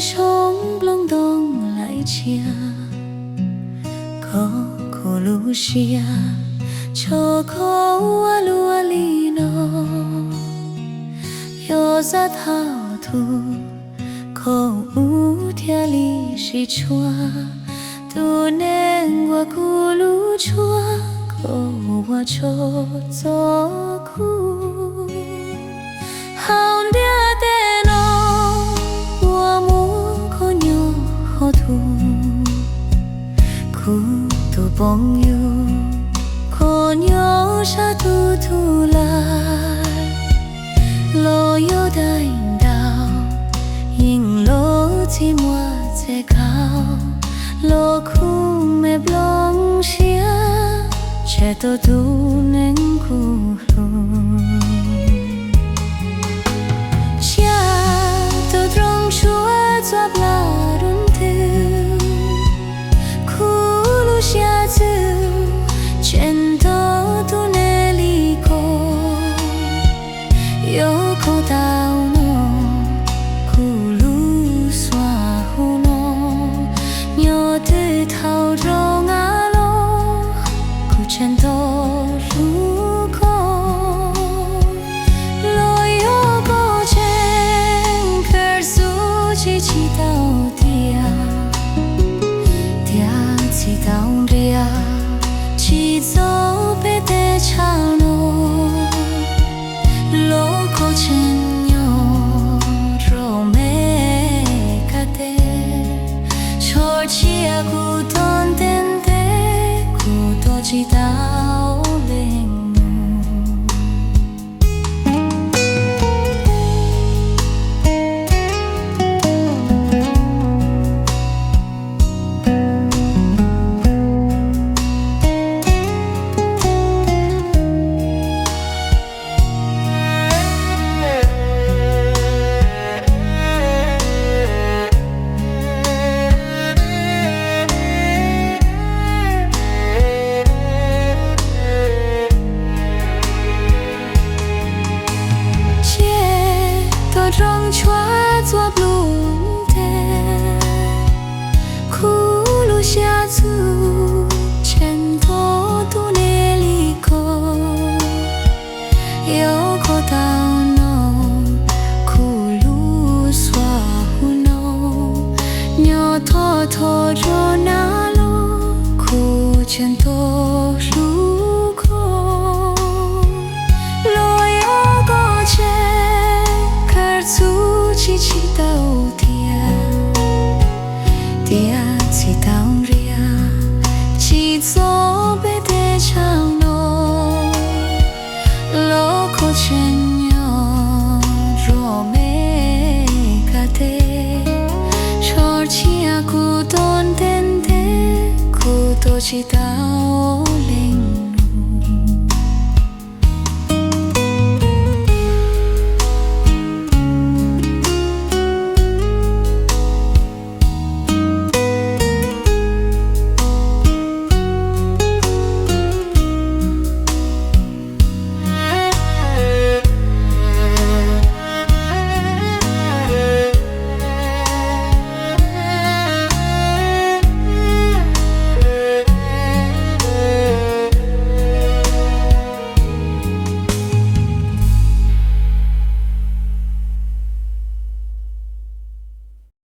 冲浪东来家，可可路西呀，秋可哇路哇里诺，有在陶土，可乌天里西川，都能我咕噜川，可我抽走苦，好嗲的诺，我木可牛好土，苦都朋友，可牛沙土土来，路有大引导，引路寂寞在高，路苦没不冷些，却都都能咕噜。chỉ dấu bên để chào nô lô cô trên nhau rồi mẹ cả tê cho chia cụ tôn tên thế cụ tô chỉ tao lên trong chua chua blue te kulu xia zu chen to tu ne li ko yo ko tao no kulu swa hu no nyo tho tho ro na lo ku chen to ru ko lo yo ko chen chỉ tao tia chỉ tao ria chỉ gió bên để chào nô lô cô trên nhau rồi mẹ cả thế cho chia cụ tôn tên thế cụ tôi chỉ tao